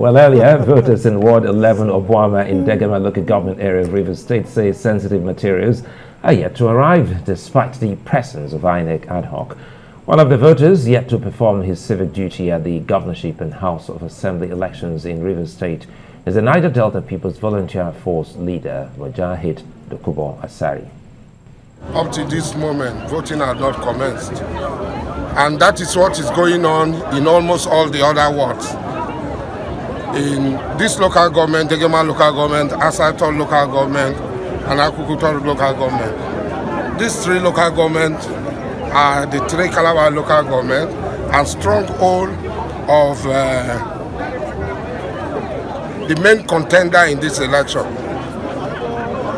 Well, earlier, voters in Ward 11 of Obua-Akpor in Degema local government area of Rivers State say sensitive materials are yet to arrive despite the presence of INEC ad hoc. One of the voters yet to perform his civic duty at the governorship and House of Assembly elections in Rivers State is the Niger Delta People's Volunteer Force leader, Mujahid Dokubo Asari. Up to this moment, voting has not commenced. And that is what is going on in almost all the other wards. In this local government, Degema local government, Asaiton local government, and Akukutor local government. These three local governments are the three Calabar local government and stronghold of the main contender in this election,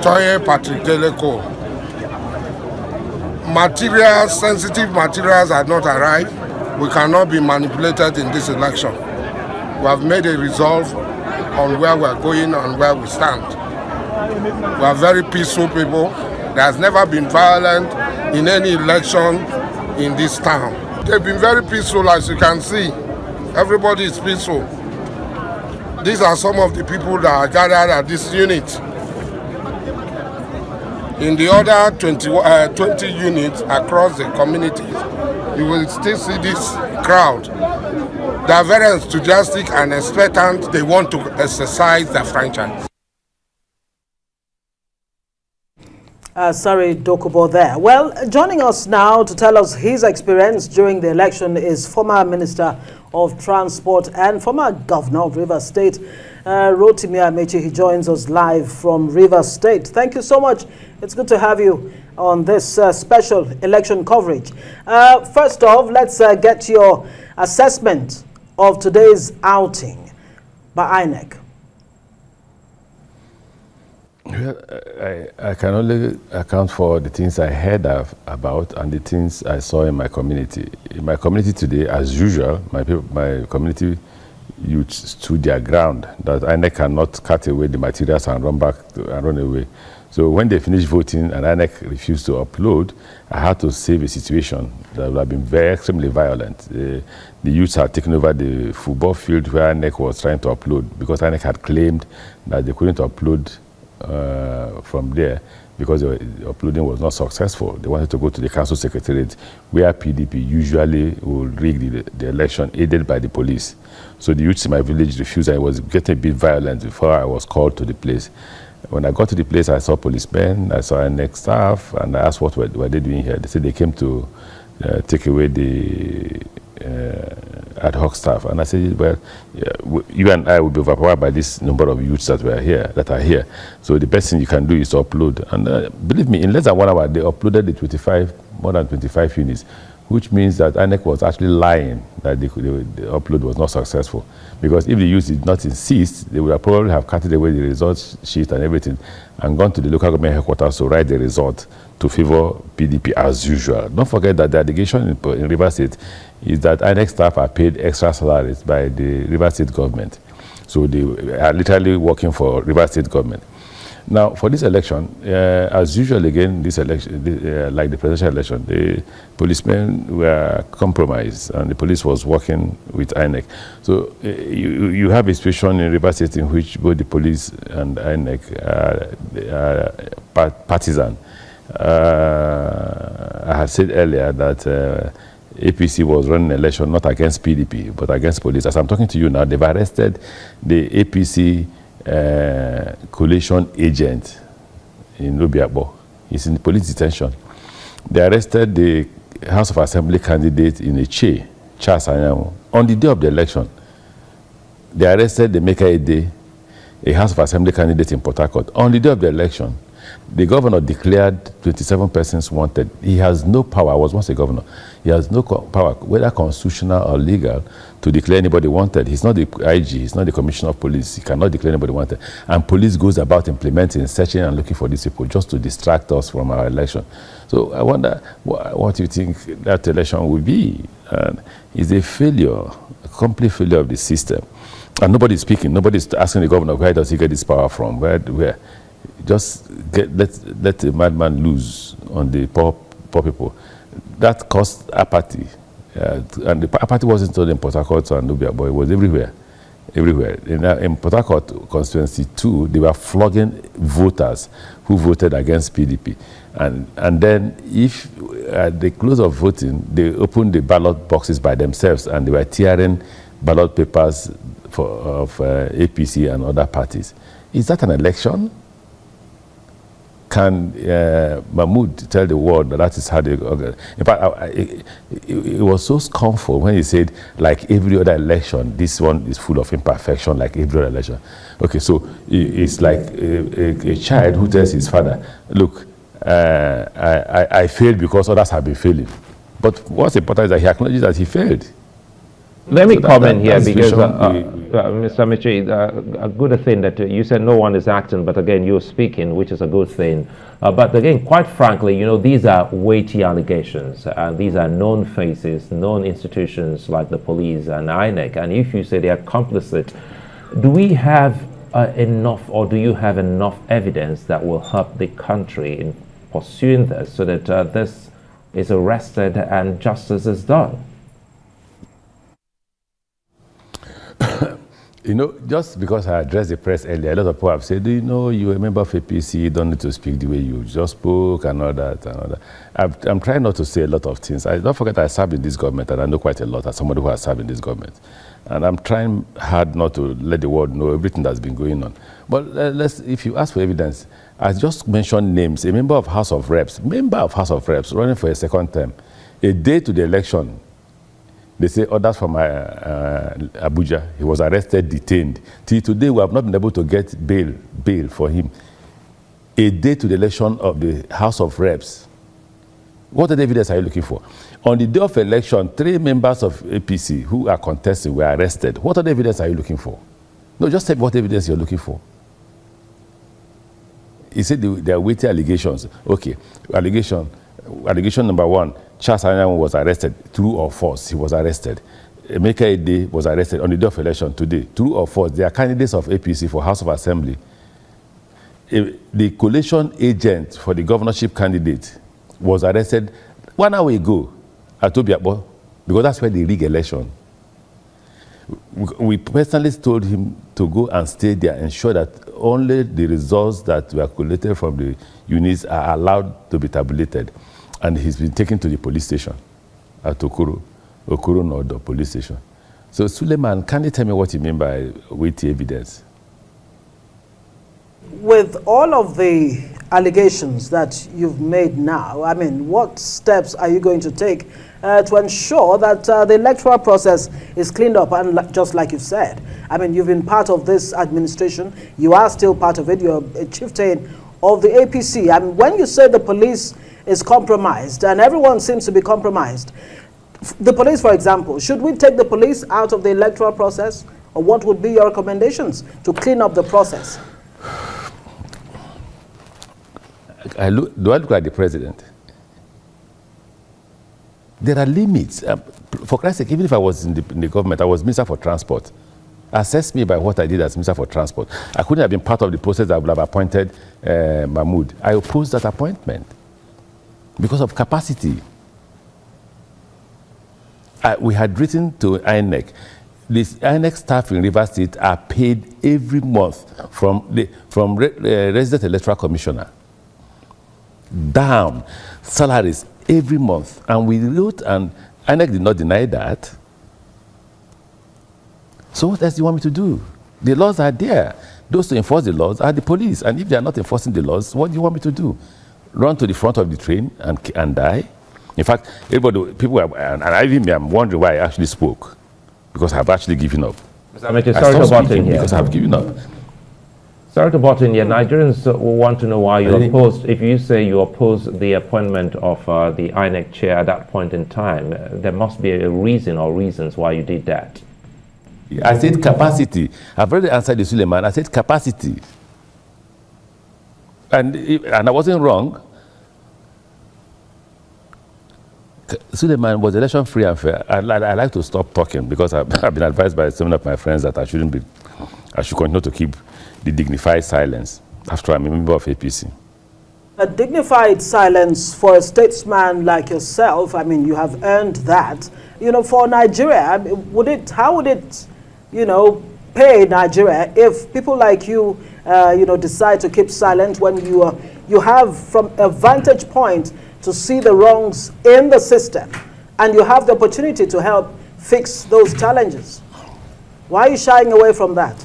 Toye Patrick Deleko. Materials, sensitive materials have not arrived. We cannot be manipulated in this election. We have made a resolve on where we are going and where we stand. We are very peaceful people. There has never been violence in any election in this town. They've been very peaceful, as you can see. Everybody is peaceful. These are some of the people that are gathered at this unit. In the other 20 units across the communities, you will still see this crowd. They are very enthusiastic and expectant. They want to exercise their franchise. Sorry, Dokubo there. Well, joining us now to tell us his experience during the election is former Minister of Transport and former Governor of Rivers State, Rotimi Amaechi. He joins us live from Rivers State. Thank you so much. It's good to have you on this special election coverage. First off, let's get your assessment of today's outing by INEC. I can only account for the things I heard about and the things I saw in my community. In my community today, as usual, my community youth stood their ground that INEC cannot cut away the materials and run back and run away. So when they finished voting and INEC refused to upload, I had to save a situation that would have been extremely violent. The youths had taken over the football field where INEC was trying to upload because INEC had claimed that they couldn't upload from there because the uploading was not successful. They wanted to go to the council secretariat where PDP usually would rig the election aided by the police. So the youths in my village refused. I was getting a bit violent before I was called to the place. When I got to the place, I saw policemen, I saw NX staff, and I asked what were they doing here. They said they came to take away the ad hoc staff. And I said, well, you and I will be overpowered by this number of youths that are here. So the best thing you can do is to upload. And believe me, in less than 1 hour, they uploaded the more than 25 units, which means that INEC was actually lying that the upload was not successful. Because if the youth did not insist, they would probably have cutted away the results sheet and everything and gone to the local government headquarters to write the result to favor PDP as usual. Don't forget that the allegation in Rivers State is that INEC staff are paid extra salaries by the Rivers State government. So they are literally working for Rivers State government. Now, for this election, as usual again, this election, like the presidential election, the policemen were compromised and the police was working with INEC. So you have a situation in Rivers State in which both the police and INEC are partisan. I had said earlier that APC was running an election not against PDP, but against police. As I'm talking to you now, they've arrested the APC collation agent in Obia-Akpor. He's in police detention. They arrested the House of Assembly candidate in a Charles Anyanwu, on the day of the election. They arrested the Maker Ede, a House of Assembly candidate in Port Harcourt, on the day of the election. The governor declared 27 persons wanted. He has no power. I was once a governor. He has no power, whether constitutional or legal, to declare anybody wanted. He's not the IG. He's not the commissioner of police. He cannot declare anybody wanted. And police goes about implementing, searching, and looking for these people just to distract us from our election. So I wonder what you think that election will be. It's a failure, a complete failure of the system. And nobody's speaking. Nobody's asking the governor, where does he get this power from? Where? Just let the madman loose on the poor people. That caused apathy. And the apathy wasn't only in Port Harcourt and Obia-Akpor, it was everywhere. everywhere. In Port Harcourt constituency 2, they were flogging voters who voted against PDP. And then if at the close of voting, they opened the ballot boxes by themselves and they were tearing ballot papers of APC and other parties. Is that an election? Can Mahmoud tell the world that is how they organize? In fact, it was so scornful when he said, like every other election, this one is full of imperfection, like every other election. Okay, so it's like a child who tells his father, look, I failed because others have been failing. But what's important is that he acknowledges that he failed. Let me comment here because, Mr. Amaechi, a good thing that you said no one is acting, but again, you're speaking, which is a good thing. But again, quite frankly, you know, these are weighty allegations, and these are known faces, known institutions like the police and INEC. And if you say they are complicit, do we have enough, or do you have enough evidence that will help the country in pursuing this so that this is arrested and justice is done? You know, just because I addressed the press earlier, a lot of people have said, you know, you're a member of APC, you don't need to speak the way you just spoke and all that and all that. I'm trying not to say a lot of things. Don't forget I served in this government and I know quite a lot as somebody who has served in this government. And I'm trying hard not to let the world know everything that's been going on. But if you ask for evidence, I just mentioned names, a member of House of Reps running for a second term, a day to the election. They say others from Abuja. He was arrested, detained. Till today, we have not been able to get bail for him. A day to the election of the House of Reps. What other evidence are you looking for? On the day of election, 3 members of APC who are contesting were arrested. What other evidence are you looking for? No, just tell me what evidence you're looking for. He said there are weighty allegations. Okay, allegation number 1. Charles Anyanwu was arrested. True or false? He was arrested. Emeka Ede was arrested on the day of election today. True or false? They are candidates of APC for House of Assembly. The collation agent for the governorship candidate was arrested 1 hour ago at Obia-Akpor because that's where they rig election. We personally told him to go and stay there and ensure that only the results that were collated from the units are allowed to be tabulated. And he's been taken to the police station at Okoro Nodo police station. So Suleiman, can you tell me what you mean by weighty evidence? With all of the allegations that you've made now, I mean, what steps are you going to take to ensure that the electoral process is cleaned up? And just like you've said, I mean, you've been part of this administration. You are still part of it. You're a chieftain of the APC. I mean, when you say the police is compromised, and everyone seems to be compromised. The police, for example, should we take the police out of the electoral process? Or what would be your recommendations to clean up the process? Do I look like the president? There are limits. For Christ's sake, even if I was in the government, I was Minister for Transport. Assess me by what I did as Minister for Transport. I couldn't have been part of the process that would have appointed Mahmoud. I opposed that appointment because of capacity. We had written to INEC. This INEC staff in Rivers State are paid every month from resident electoral commissioner down salaries every month. And we wrote, and INEC did not deny that. So what else do you want me to do? The laws are there. Those to enforce the laws are the police. And if they are not enforcing the laws, what do you want me to do? Run to the front of the train and die? In fact, people are, and I even am wondering why I actually spoke, because I've actually given up. Mr. Amaechi, sorry to butt in here. Because I've given up. Sorry to butt in here. Nigerians will want to know why you opposed. If you say you oppose the appointment of the INEC chair at that point in time, there must be a reason or reasons why you did that. I said capacity. I've already answered the Suleiman. I said capacity. And I wasn't wrong. Suleiman, was election free and fair? I like to stop talking because I've been advised by some of my friends that I should continue to keep the dignified silence after I'm a member of APC. A dignified silence for a statesman like yourself, I mean, you have earned that. You know, for Nigeria, how would it, you know, pay Nigeria if people like you, decide to keep silent when you have from a vantage point to see the wrongs in the system, and you have the opportunity to help fix those challenges? Why are you shying away from that?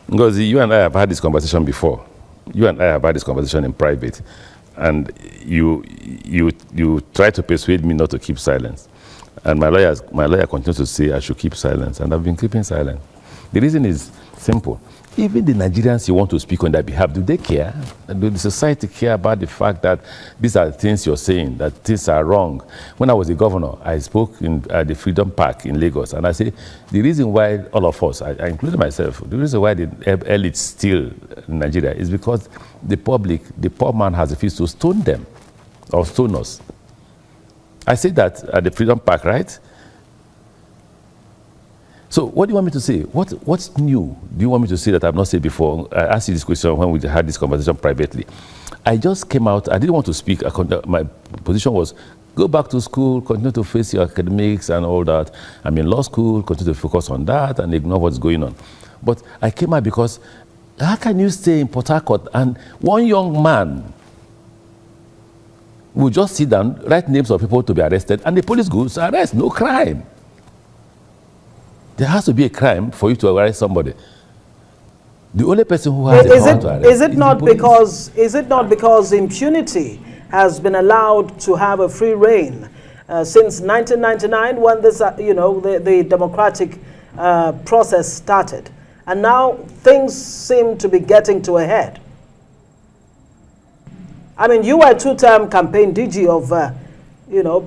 Because you and I have had this conversation before. You and I have had this conversation in private, and you try to persuade me not to keep silence. And my lawyer continues to say I should keep silence, and I've been keeping silent. The reason is simple. Even the Nigerians you want to speak on their behalf, do they care? Do the society care about the fact that these are the things you're saying, that things are wrong? When I was a governor, I spoke at the Freedom Park in Lagos, and I said, the reason why all of us, I included myself, the reason why the elite steal in Nigeria is because the public, the poor man has refused to stone them, or stone us. I said that at the Freedom Park, right? So what do you want me to say? What's new? Do you want me to say that I've not said before? I asked you this question when we had this conversation privately. I just came out. I didn't want to speak. My position was, go back to school, continue to face your academics and all that. I'm in law school, continue to focus on that and ignore what's going on. But I came out because how can you stay in Port Harcourt and one young man will just sit down, write names of people to be arrested, and the police goes to arrest? No crime. There has to be a crime for you to arrest somebody. The only person who has a power to arrest is it not because impunity has been allowed to have a free reign since 1999 when this the democratic process started, and now things seem to be getting to a head? I mean, you were a two-term campaign DG of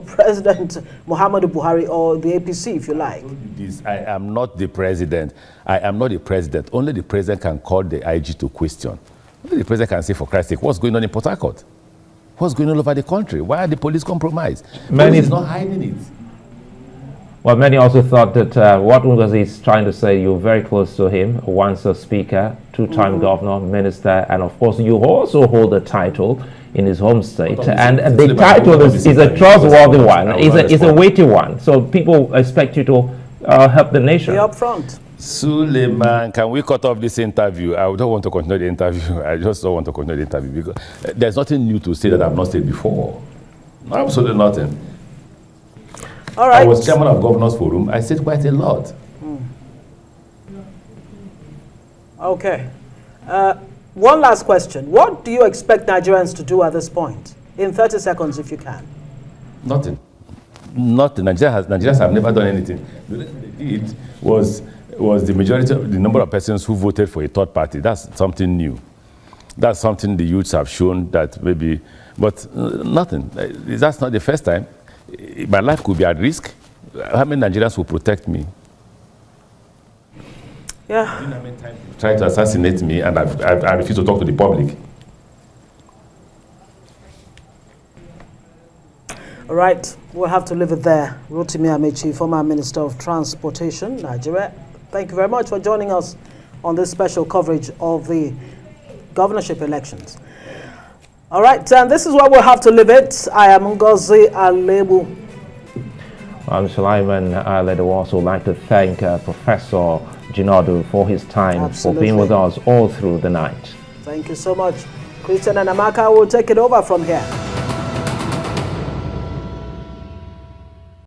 President Muhammadu Buhari, or the APC, if you like. I am not the president. I am not the president. Only the president can call the IG to question. Only the president can say, for Christ's sake, what's going on in Port Harcourt? What's going on all over the country? Why are the police compromised? Police is not hiding it. Well, many also thought that what Ngozi is trying to say, you're very close to him, once a speaker, two-time governor, minister, and of course you also hold a title in his home state, and the title is a trustworthy one, is a weighty one, so people expect you to help the nation. Be up front. Suleiman, can we cut off this interview? I don't want to continue the interview. I just don't want to continue the interview because there's nothing new to say that I've not said before. Absolutely nothing. All right. I was chairman of Governors Forum. I said quite a lot. Okay. One last question. What do you expect Nigerians to do at this point? In 30 seconds, if you can. Nothing. Nothing. Nigerians have never done anything. The reason they did was the majority of the number of persons who voted for a third party. That's something new. That's something the youths have shown that maybe, but nothing. That's not the first time. My life could be at risk. How many Nigerians will protect me? Yeah. You know how many times people try to assassinate me and I refuse to talk to the public? All right, we'll have to leave it there. Rotimi Amaechi, former Minister of Transportation, Nigeria. Thank you very much for joining us on this special coverage of the governorship elections. All right, and this is where we'll have to leave it. I am Ngozi Alebu. I'm Sulaiman. I'd also like to thank Professor Jinadu for his time, for being with us all through the night. Thank you so much. Christian and Amaka will take it over from here.